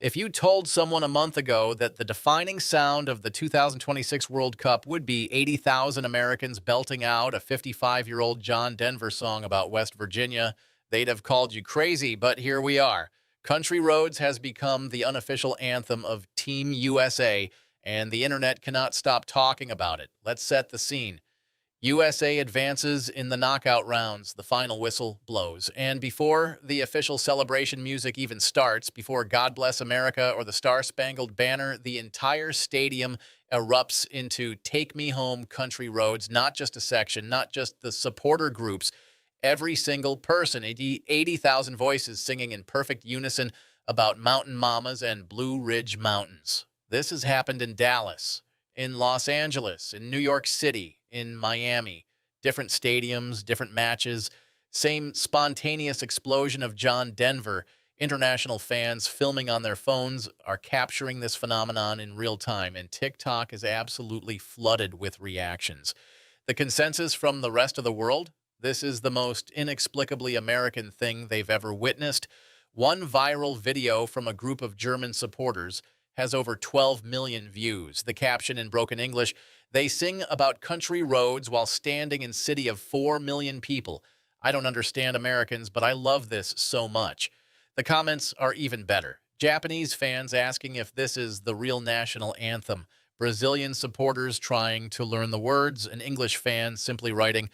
If you told someone a month ago that the defining sound of the 2026 World Cup would be 80,000 Americans belting out a 55-year-old John Denver song about West Virginia, they'd have called you crazy, but here we are. Country Roads has become the unofficial anthem of Team USA, and the internet cannot stop talking about it. Let's set the scene. USA advances in the knockout rounds. The final whistle blows. And before the official celebration music even starts, before God Bless America or the Star Spangled Banner, the entire stadium erupts into Take Me Home Country Roads, not just a section, not just the supporter groups. Every single person, 80,000 voices singing in perfect unison about mountain mamas and Blue Ridge Mountains. This has happened in Dallas, in Los Angeles, in New York City, in Miami. Different stadiums, different matches, same spontaneous explosion of John Denver. International fans filming on their phones are capturing this phenomenon in real time, and TikTok is absolutely flooded with reactions. The consensus from the rest of the world: this is the most inexplicably American thing they've ever witnessed. One viral video from a group of German supporters has over 12 million views. The caption in broken English: they sing about country roads while standing in city of 4 million people. I don't understand Americans, but I love this so much. The comments are even better. Japanese fans asking if this is the real national anthem. Brazilian supporters trying to learn the words. An English fan simply writing,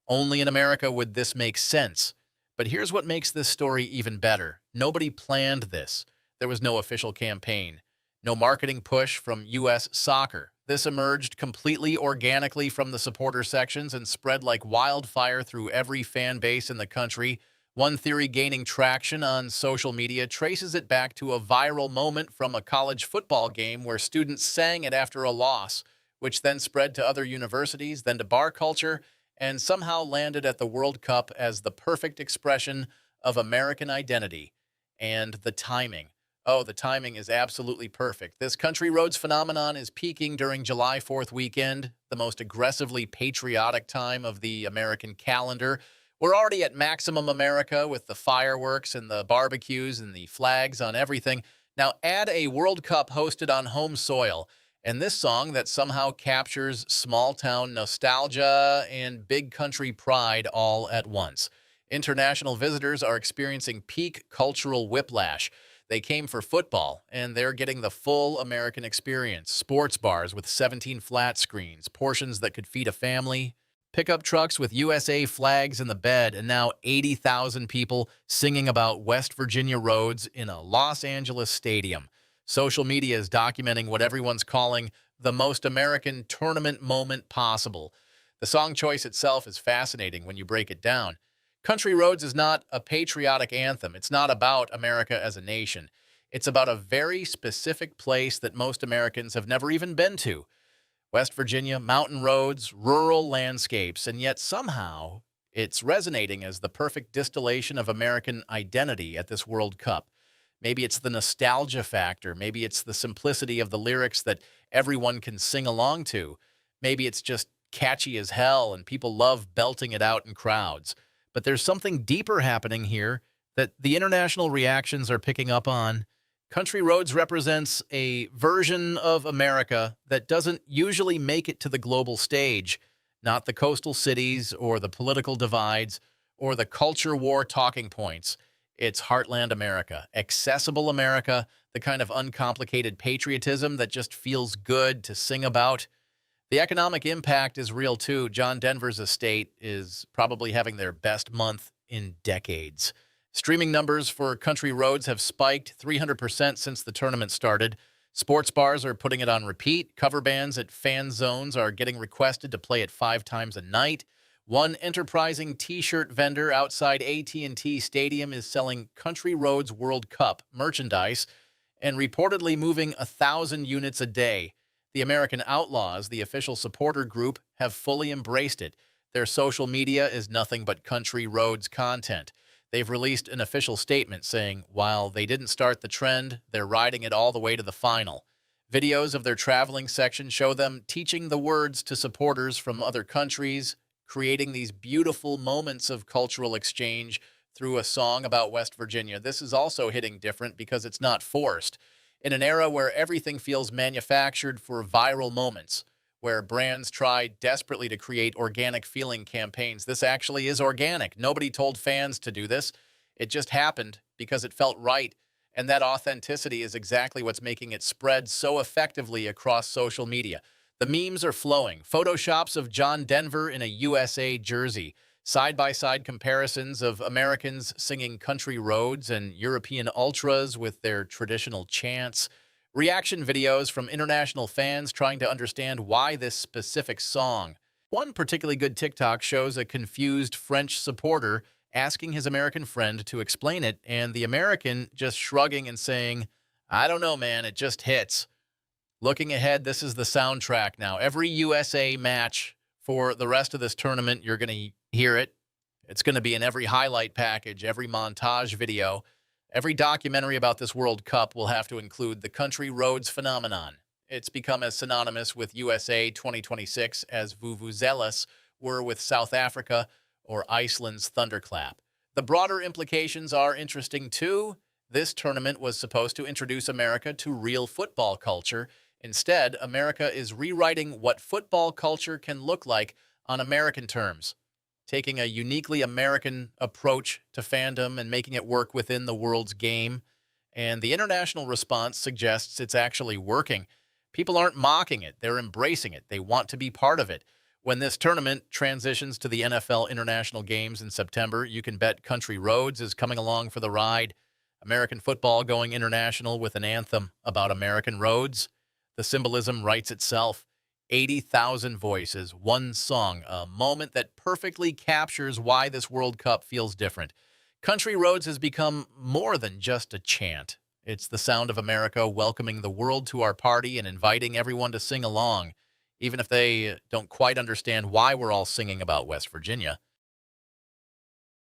only in America would this make sense. But here's what makes this story even better. Nobody planned this. There was no official campaign. No marketing push from U.S. Soccer. This emerged completely organically from the supporter sections and spread like wildfire through every fan base in the country. One theory gaining traction on social media traces it back to a viral moment from a college football game where students sang it after a loss, which then spread to other universities, then to bar culture, and somehow landed at the World Cup as the perfect expression of American identity. And the timing. Oh, the timing is absolutely perfect. This country roads phenomenon is peaking during July 4th weekend, the most aggressively patriotic time of the American calendar. We're already at maximum America with the fireworks and the barbecues and the flags on everything. Now add a World Cup hosted on home soil, and this song that somehow captures small-town nostalgia and big country pride all at once. International visitors are experiencing peak cultural whiplash. They came for football, and they're getting the full American experience. Sports bars with 17 flat screens, portions that could feed a family, pickup trucks with USA flags in the bed, and now 80,000 people singing about West Virginia roads in a Los Angeles stadium. Social media is documenting what everyone's calling the most American tournament moment possible. The song choice itself is fascinating when you break it down. Country Roads is not a patriotic anthem. It's not about America as a nation. It's about a very specific place that most Americans have never even been to. West Virginia, mountain roads, rural landscapes, and yet somehow it's resonating as the perfect distillation of American identity at this World Cup. Maybe it's the nostalgia factor. Maybe it's the simplicity of the lyrics that everyone can sing along to. Maybe it's just catchy as hell and people love belting it out in crowds. But there's something deeper happening here that the international reactions are picking up on. Country Roads represents a version of America that doesn't usually make it to the global stage, not the coastal cities or the political divides or the culture war talking points. It's heartland America, accessible America, the kind of uncomplicated patriotism that just feels good to sing about. The economic impact is real, too. John Denver's estate is probably having their best month in decades. Streaming numbers for Country Roads have spiked 300% since the tournament started. Sports bars are putting it on repeat. Cover bands at fan zones are getting requested to play it 5 times a night. One enterprising T-shirt vendor outside AT&T Stadium is selling Country Roads World Cup merchandise and reportedly moving 1,000 units a day. The American Outlaws, the official supporter group, have fully embraced it. Their social media is nothing but Country Roads content. They've released an official statement saying, while they didn't start the trend, they're riding it all the way to the final. Videos of their traveling section show them teaching the words to supporters from other countries, creating these beautiful moments of cultural exchange through a song about West Virginia. This is also hitting different because it's not forced. In an era where everything feels manufactured for viral moments, where brands try desperately to create organic feeling campaigns, this actually is organic. Nobody told fans to do this. It just happened because it felt right. And that authenticity is exactly what's making it spread so effectively across social media. The memes are flowing. Photoshops of John Denver in a USA jersey, side-by-side comparisons of Americans singing country roads and European ultras with their traditional chants, reaction videos from international fans trying to understand why this specific song. One particularly good TikTok shows a confused French supporter asking his American friend to explain it, and the American just shrugging and saying, "I don't know, man, it just hits." Looking ahead, this is the soundtrack now. Every USA match for the rest of this tournament, you're going to hear it. It's going to be in every highlight package, every montage video. Every documentary about this World Cup will have to include the country roads phenomenon. It's become as synonymous with USA 2026 as vuvuzelas were with South Africa or Iceland's thunderclap. The broader implications are interesting too. This tournament was supposed to introduce America to real football culture. Instead, America is rewriting what football culture can look like on American terms, taking a uniquely American approach to fandom and making it work within the world's game. And the international response suggests it's actually working. People aren't mocking it, they're embracing it. They want to be part of it. When this tournament transitions to the NFL International Games in September, you can bet Country Roads is coming along for the ride. American football going international with an anthem about American roads. The symbolism writes itself. 80,000 voices, one song, a moment that perfectly captures why this World Cup feels different. Country Roads has become more than just a chant. It's the sound of America welcoming the world to our party and inviting everyone to sing along, even if they don't quite understand why we're all singing about West Virginia.